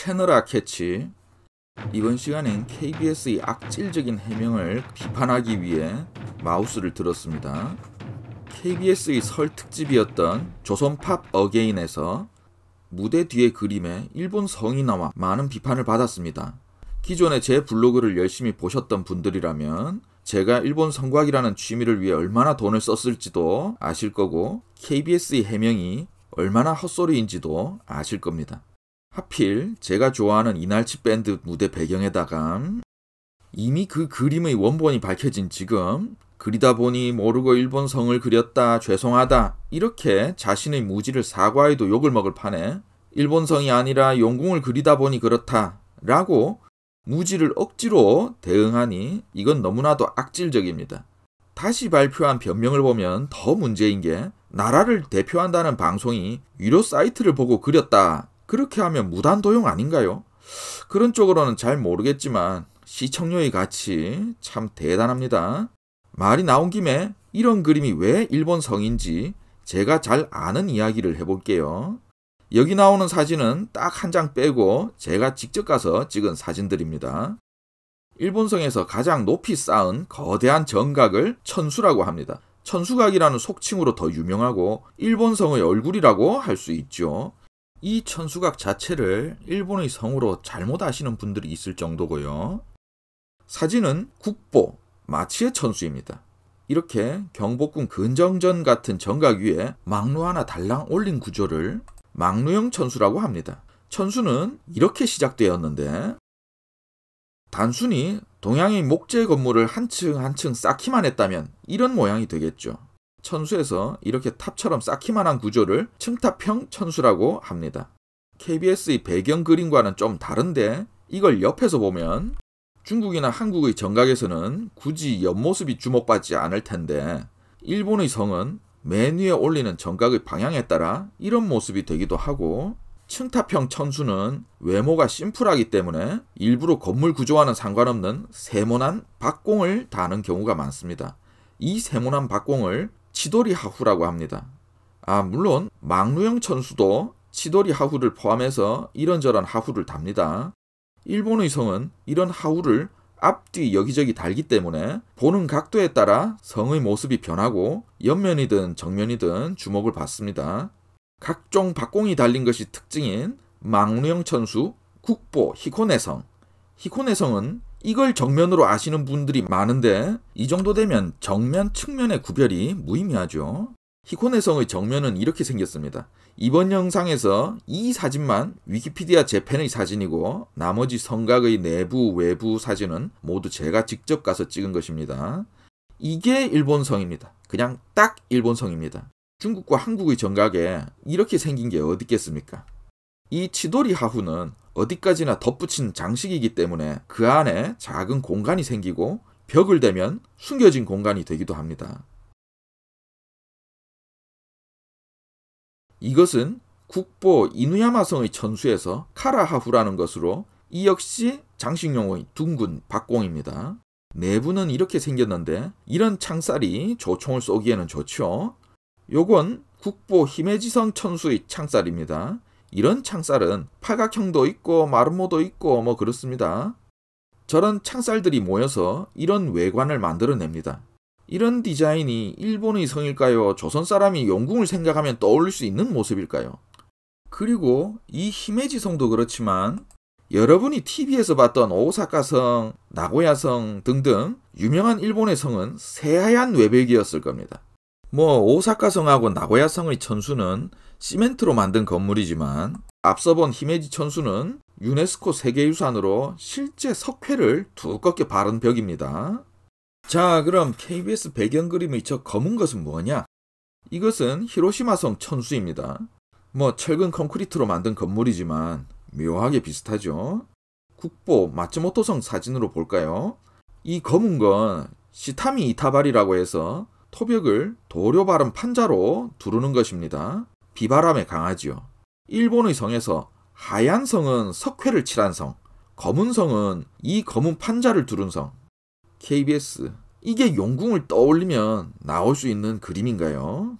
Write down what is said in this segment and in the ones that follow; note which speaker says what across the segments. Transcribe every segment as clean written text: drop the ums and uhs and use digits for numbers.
Speaker 1: 채널아 캐치. 이번 시간엔 KBS의 악질적인 해명을 비판하기 위해 마우스를 들었습니다. KBS의 설 특집이었던 조선팝 어게인에서 무대 뒤의 그림에 일본 성이 나와 많은 비판을 받았습니다. 기존에 제 블로그를 열심히 보셨던 분들이라면 제가 일본 성곽이라는 취미를 위해 얼마나 돈을 썼을지도 아실 거고, KBS의 해명이 얼마나 헛소리인지도 아실 겁니다. 하필 제가 좋아하는 이날치 밴드 무대 배경에다가 이미 그 그림의 원본이 밝혀진 지금 그리다 보니 모르고 일본 성을 그렸다, 죄송하다, 이렇게 자신의 무지를 사과해도 욕을 먹을 판에 일본 성이 아니라 용궁을 그리다 보니 그렇다 라고 무지를 억지로 대응하니 이건 너무나도 악질적입니다. 다시 발표한 변명을 보면 더 문제인 게, 나라를 대표한다는 방송이 유료 사이트를 보고 그렸다, 그렇게 하면 무단 도용 아닌가요? 그런 쪽으로는 잘 모르겠지만 시청료의 가치 참 대단합니다. 말이 나온 김에 이런 그림이 왜 일본 성인지 제가 잘 아는 이야기를 해볼게요. 여기 나오는 사진은 딱 한 장 빼고 제가 직접 가서 찍은 사진들입니다. 일본성에서 가장 높이 쌓은 거대한 정각을 천수라고 합니다. 천수각이라는 속칭으로 더 유명하고 일본성의 얼굴이라고 할 수 있죠. 이 천수각 자체를 일본의 성으로 잘못 아시는 분들이 있을 정도고요. 사진은 국보, 마치의 천수입니다. 이렇게 경복궁 근정전 같은 정각 위에 망루 하나 달랑 올린 구조를 망루형 천수라고 합니다. 천수는 이렇게 시작되었는데, 단순히 동양의 목재 건물을 한 층 한 층 쌓기만 했다면 이런 모양이 되겠죠. 천수에서 이렇게 탑처럼 쌓기만 한 구조를 층탑형 천수라고 합니다. KBS의 배경 그림과는 좀 다른데, 이걸 옆에서 보면 중국이나 한국의 정각에서는 굳이 옆모습이 주목받지 않을 텐데, 일본의 성은 맨 위에 올리는 정각의 방향에 따라 이런 모습이 되기도 하고, 층탑형 천수는 외모가 심플하기 때문에 일부러 건물 구조와는 상관없는 세모난 박공을 다는 경우가 많습니다. 이 세모난 박공을 치도리 하후라고 합니다. 물론 망루형 천수도 치도리 하후를 포함해서 이런저런 하후를 답니다. 일본의 성은 이런 하후를 앞뒤 여기저기 달기 때문에 보는 각도에 따라 성의 모습이 변하고 옆면이든 정면이든 주목을 받습니다. 각종 박공이 달린 것이 특징인 망루형 천수, 국보, 히코네성. 히코네성은 이걸 정면으로 아시는 분들이 많은데, 이 정도 되면 정면, 측면의 구별이 무의미하죠. 히코네성의 정면은 이렇게 생겼습니다. 이번 영상에서 이 사진만 위키피디아 재팬의 사진이고, 나머지 성곽의 내부, 외부 사진은 모두 제가 직접 가서 찍은 것입니다. 이게 일본성입니다. 그냥 딱 일본성입니다. 중국과 한국의 정각에 이렇게 생긴 게 어디 있겠습니까? 이 치도리 하후는 어디까지나 덧붙인 장식이기 때문에 그 안에 작은 공간이 생기고 벽을 대면 숨겨진 공간이 되기도 합니다. 이것은 국보 이누야마성의 천수에서 카라하후라는 것으로, 이 역시 장식용의 둥근 박공입니다. 내부는 이렇게 생겼는데 이런 창살이 조총을 쏘기에는 좋죠. 요건 국보 히메지성 천수의 창살입니다. 이런 창살은 팔각형도 있고 마름모도 있고 뭐 그렇습니다. 저런 창살들이 모여서 이런 외관을 만들어냅니다. 이런 디자인이 일본의 성일까요? 조선 사람이 용궁을 생각하면 떠올릴 수 있는 모습일까요? 그리고 이 히메지성도 그렇지만 여러분이 TV에서 봤던 오사카성, 나고야성 등등 유명한 일본의 성은 새하얀 외벽이었을 겁니다. 오사카성하고 나고야성의 천수는 시멘트로 만든 건물이지만, 앞서 본 히메지 천수는 유네스코 세계유산으로 실제 석회를 두껍게 바른 벽입니다. 자, 그럼 KBS 배경 그림의 저 검은 것은 뭐냐? 이것은 히로시마성 천수입니다. 철근 콘크리트로 만든 건물이지만 묘하게 비슷하죠. 국보 마츠모토성 사진으로 볼까요? 이 검은 건 시타미 이타바리라고 해서 토벽을 도료 바른 판자로 두르는 것입니다. 비바람에 강하지요. 일본의 성에서 하얀 성은 석회를 칠한 성, 검은 성은 이 검은 판자를 두른 성. KBS, 이게 용궁을 떠올리면 나올 수 있는 그림인가요?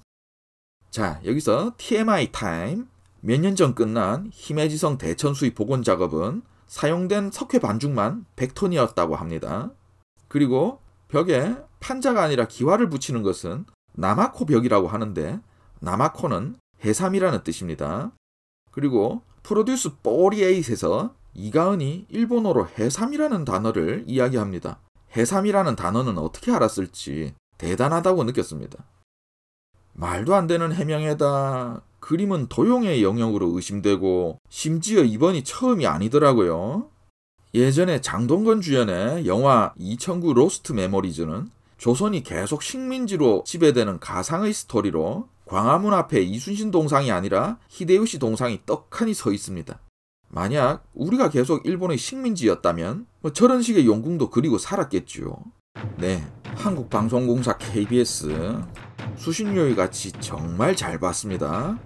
Speaker 1: 자, 여기서 TMI 타임. 몇 년 전 끝난 히메지성 대천수의 복원 작업은 사용된 석회 반죽만 100톤이었다고 합니다. 그리고 벽에 판자가 아니라 기와를 붙이는 것은 나마코 벽이라고 하는데 나마코는 해삼이라는 뜻입니다. 그리고 프로듀스 48에서 이가은이 일본어로 해삼이라는 단어를 이야기합니다. 해삼이라는 단어는 어떻게 알았을지 대단하다고 느꼈습니다. 말도 안 되는 해명에다 그림은 도용의 영역으로 의심되고 심지어 이번이 처음이 아니더라고요. 예전에 장동건 주연의 영화 2009 로스트 메모리즈는 조선이 계속 식민지로 지배되는 가상의 스토리로 광화문 앞에 이순신 동상이 아니라 히데요시 동상이 떡하니 서 있습니다. 만약 우리가 계속 일본의 식민지였다면 저런 식의 용궁도 그리고 살았겠죠. 네, 한국방송공사 KBS 수신료의 가치 정말 잘 봤습니다.